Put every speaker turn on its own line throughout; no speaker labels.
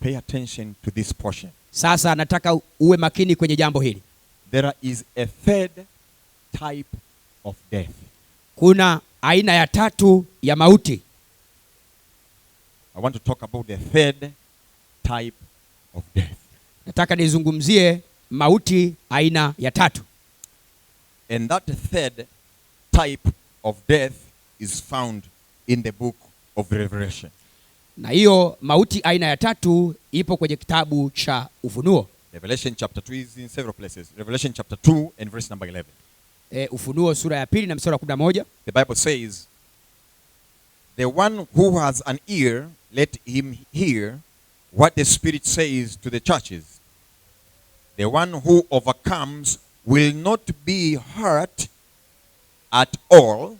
pay attention to this portion.
Sasa nataka uwe makini kwenye jambo hili.
There is a third type of death.
Kuna aina ya tatu ya mauti.
I want to talk about the third type of death.
Nataka nizungumzie mauti aina ya tatu.
And that third type of death is found in the book of Revelation.
Na hiyo mauti aina ya tatu ipo kwenye kitabu cha Ufunuo.
Revelation chapter 2 is in several places. Revelation chapter 2 and verse number 11.
Ufunuo sura ya 2 na mstari wa 11.
The Bible says, "The one who has an ear, let him hear what the Spirit says to the churches. The one who overcomes will not be hurt at all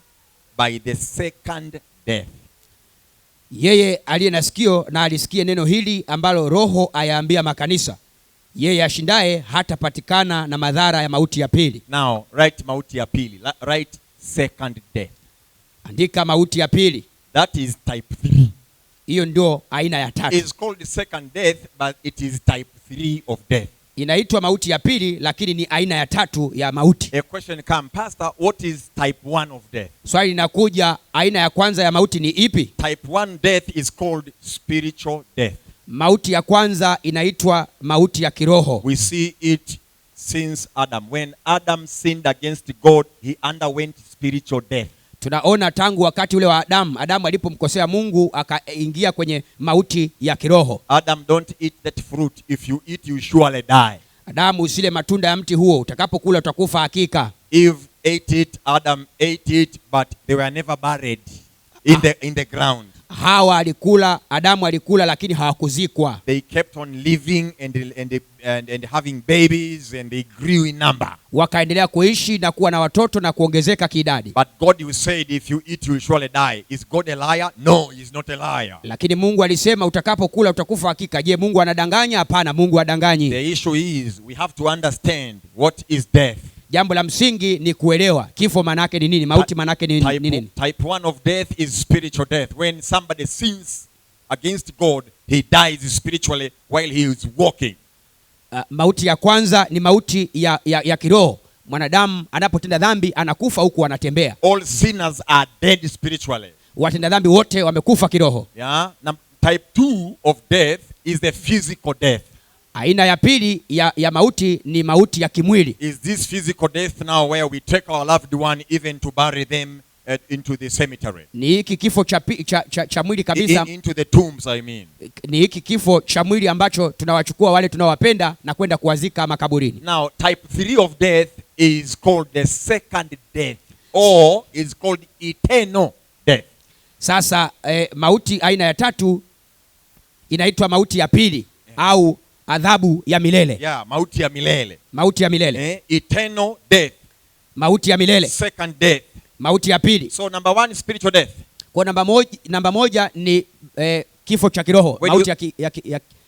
by the second death."
Yeye aliye na sikio na alisikie neno hili ambalo Roho ayaambia makanisa. Yeye ashindaye hatapatikana na madhara ya mauti ya pili.
Now, write mauti ya pili. Write second death.
Andika mauti ya pili.
That is type 3.
Hiyo ndio aina ya tatu.
It's called the second death, but it is type 3 of death.
Inaitwa mauti ya pili, lakini ni aina ya tatu ya mauti.
A question comes, Pastor, what is type 1 of death?
Swali linakuja, aina ya kwanza ya mauti ni ipi?
Type 1 death is called spiritual death.
Mauti ya kwanza inaitwa mauti ya kiroho.
We see it since Adam. When Adam sinned against God, he underwent spiritual death.
Tunaona tangu wakati ule wa Adamu alipomkosea Mungu akaingia kwenye mauti ya kiroho.
Adam, don't eat that fruit. If you eat, you surely die.
Adamu, usile matunda ya mti huo, utakapokula utakufa hakika.
Eve ate it, Adam ate it, but they were never buried in the ground.
Hawa alikula, Adamu alikula, lakini hawakuzikwa.
They kept on living and having babies, and they grew in number.
Wakaendelea kuishi na kuwa na watoto na kuongezeka kiidadi.
But God said, if you eat, you will surely die. Is God a liar? No, he's not a liar.
Lakini Mungu alisema utakapokula utakufa hakika. Je, Mungu anadanganya? Hapana, Mungu hadanganyi.
The issue is we have to understand what is death.
Jambo la msingi ni kuelewa kifo manake ni nini, mauti manake ni nini.
Type 1 of death is spiritual death. When somebody sins against God, he dies spiritually while he is walking.
Mauti ya kwanza ni mauti ya kiroho. Mwanadamu anapotenda dhambi anakufa huku anatembea.
All sinners are dead spiritually.
Watenda dhambi wote wamekufa kiroho.
Yeah. Now, type 2 of death is the physical death.
Aina ya pili ya mauti ni mauti ya kimwili.
Is this physical death now where we take our loved one even to bury them into the cemetery?
Ni hiki kifo cha mwili kabisa.
Into the tombs, I mean.
Ni hiki kifo cha mwili ambacho tunawachukua wale tunawapenda na kwenda kuwazika makaburini.
Now, type 3 of death is called the second death, or is called eternal death.
Sasa mauti aina ya tatu inaitwa mauti ya pili, au adhabu ya milele.
Yeah, mauti ya milele.
Mauti ya milele.
Eternal death.
Mauti ya milele.
Second death.
Mauti ya pili.
So number 1 is spiritual death.
Kwa namba moja ni kifo cha kiroho, mauti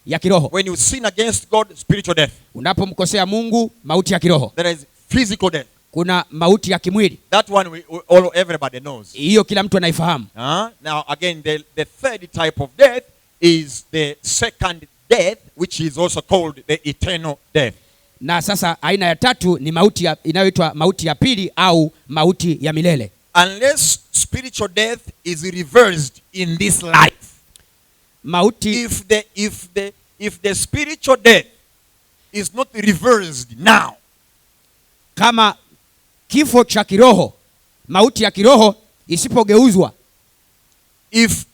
ya kiroho.
When you sin against God, spiritual death.
Unapomkosea Mungu, mauti ya kiroho.
There is physical death.
Kuna mauti ya kimwili.
That one everybody knows.
Hiyo kila mtu anaifahamu.
Now again, the third type of death is the second death, which is also called the eternal death.
Na sasa aina ya tatu ni mauti inayoitwa mauti ya pili au mauti ya milele.
Unless spiritual death is reversed in this life.
Mauti,
if the spiritual death is not reversed now.
Kama kifo cha kiroho, mauti ya kiroho isipogeuzwa.
If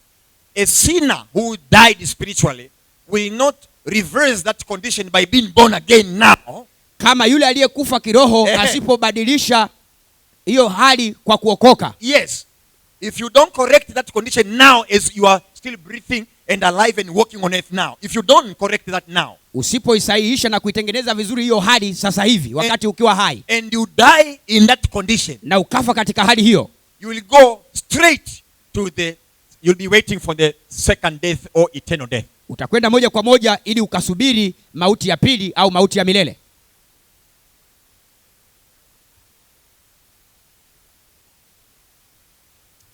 a sinner who died spiritually will not reverse that condition by being born again now.
Kama yule aliyekufa kiroho asipobadilisha hiyo hali kwa kuokoka.
Yes. If you don't correct that condition now as you are still breathing and alive and walking on earth now. If you don't correct that now.
Usipoisahihisha na kuitengeneza vizuri hiyo hali sasa hivi wakati ukiwa hai.
And you die in that condition.
Na ukafa katika hali hiyo.
You will go straight to you'll be waiting for the second death or eternal death.
Utakwenda moja kwa moja ili ukasubiri mauti ya pili au mauti ya milele.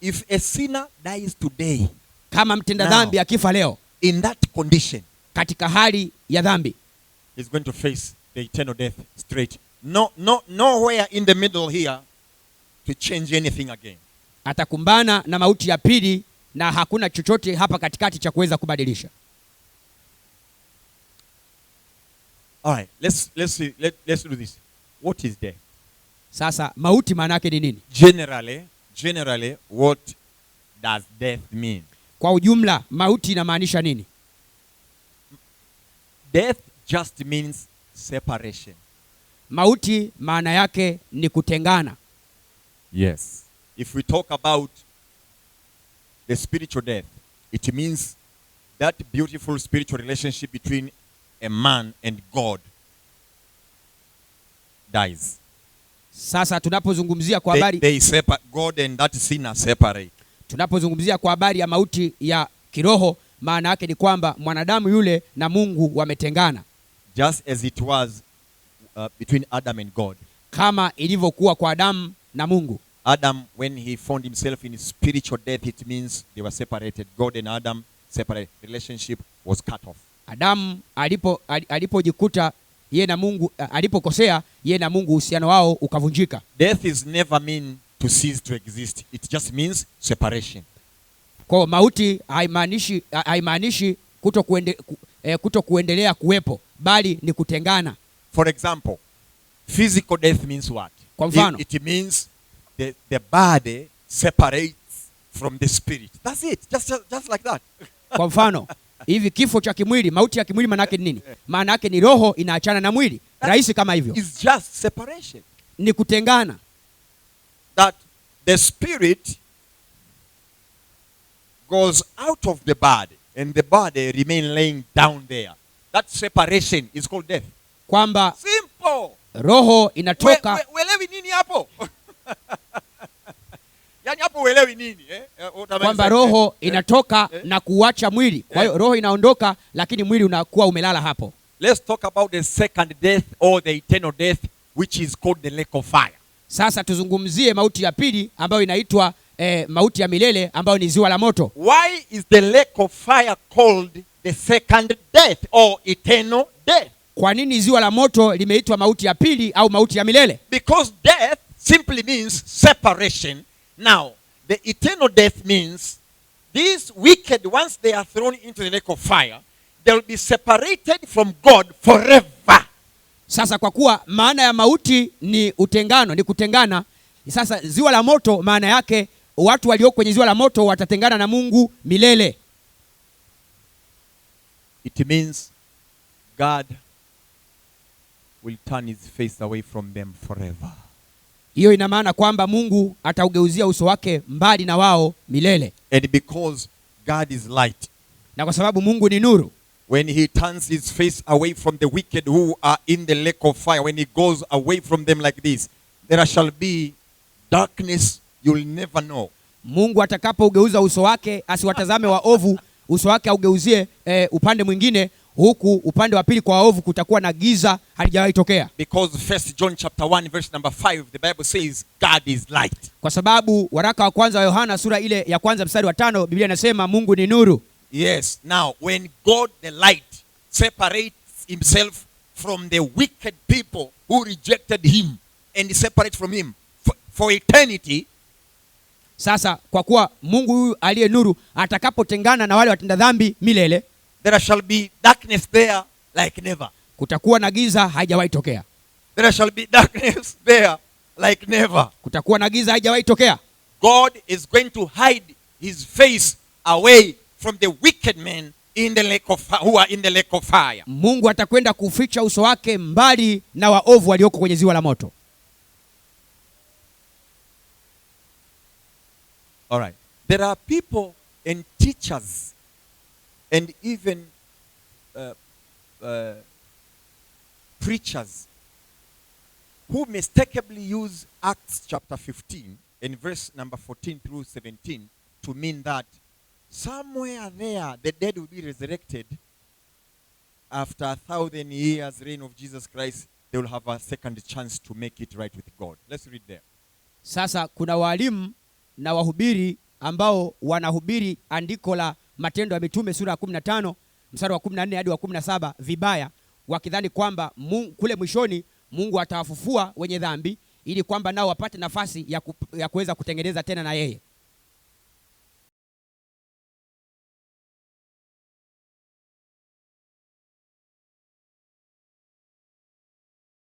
If a sinner dies today,
kama mtenda dhambi akifa leo,
in that condition,
katika hali ya dhambi.
He's going to face the eternal death straight. Nowhere in the middle here to change anything again.
Atakumbana na mauti ya pili na hakuna chochote hapa katikati cha kuweza kubadilisha.
All right, let's do this. What is death?
Sasa mauti maana yake ni nini?
Generally, what does death mean?
Kwa ujumla mauti inamaanisha nini?
Death just means separation.
Mauti maana yake ni kutengana.
Yes. If we talk about the spiritual death, it means that beautiful spiritual relationship between a man and God dies.
Sasa tunapozungumzia kwa habari
God and that sinner separate.
Tunapozungumzia kwa habari ya mauti ya kiroho, maana yake ni kwamba mwanadamu yule na Mungu wametengana.
Just as it was between Adam and God.
Kama ilivyokuwa kwa Adamu na Mungu.
Adam, when he found himself in spiritual death, it means they were separated. God and Adam separated. Relationship was cut off.
Adamu alipojikuta yeye na Mungu, alipokosea yeye na Mungu, uhusiano wao ukavunjika.
Death is never mean to cease to exist. It just means separation.
Kwa mauti haimaanishi kutokuendelea kuwepo, bali ni kutengana.
For example, physical death means what?
Kwa mfano,
it means the body separates from the spirit. That's it. Just like that.
Kwa mfano, hivi kifo cha kimwili, mauti ya kimwili maana yake ni nini? Maana yake ni roho inaachana na mwili. Rahisi kama hivyo.
It's just separation.
Ni kutengana.
That the spirit goes out of the body and the body remain laying down there. That separation is called death.
Kwamba
simple.
Roho inatoka.
Uelewi nini hapo? Yaani hapo uelewi nini?
Kwamba roho inatoka na kuacha mwili. Kwa hiyo roho inaondoka lakini mwili unakuwa umelala hapo.
Let's talk about the second death or the eternal death, which is called the lake of fire.
Sasa tuzungumzie mauti ya pili ambayo inaitwa mauti ya milele ambayo ni ziwa la moto.
Why is the lake of fire called the second death or eternal death?
Kwa nini ziwa la moto limeitwa mauti ya pili au mauti ya milele?
Because death simply means separation. Now, the eternal death means these wicked, once they are thrown into the lake of fire, they will be separated from God forever.
Sasa kwa kuwa maana ya mauti ni utengano, ni kutengana. Sasa ziwa la moto maana yake watu walio kwenye ziwa la moto watatengana na Mungu milele.
It means God will turn his face away from them forever.
Hiyo ina maana kwamba Mungu ataugeuzia uso wake mbali na wao milele.
And because God is light.
Na kwa sababu Mungu ni nuru.
When he turns his face away from the wicked who are in the lake of fire, when he goes away from them like this, there shall be darkness you'll never know.
Mungu atakapougeuza uso wake asiwatazame waovu, uso wake augeuzie upande mwingine, huku upande wa pili kwa waovu kutakuwa na giza halijawahi tokea.
Because 1 John chapter 1 verse number 5, the Bible says God is light.
Kwa sababu waraka wa kwanza wa Yohana sura ile ya kwanza mstari wa 5, Biblia inasema Mungu ni nuru.
Yes. Now, when God the light separates himself from the wicked people who rejected him and separate from him for eternity.
Sasa kwa kuwa Mungu huyu aliye nuru atakapotengana na wale watenda dhambi milele,
there shall be darkness there like never.
Kutakuwa na giza haijawahi tokea.
There shall be darkness there like never.
Kutakuwa na giza haijawahi tokea.
God is going to hide his face away from the wicked men in the lake of who are in the lake of fire.
Mungu atakwenda kuficha uso wake mbali na waovu walioko kwenye ziwa la moto.
All right. There are people and teachers and even preachers who mistakenly use Acts chapter 15 and verse number 14 through 17 to mean that somewhere there the dead will be resurrected after 1,000 years reign of Jesus Christ. They will have a second chance to make it right with God. Let's read there.
Sasa kuna walimu na wahubiri ambao wanahubiri andiko la Matendo ya Mitume sura ya 15 mstari wa 14 hadi wa 17 vibaya, wakidhani kwamba kule mwishoni Mungu atawafufua wenye dhambi ili kwamba nao wapate nafasi ya kuweza kutengeneza tena na yeye.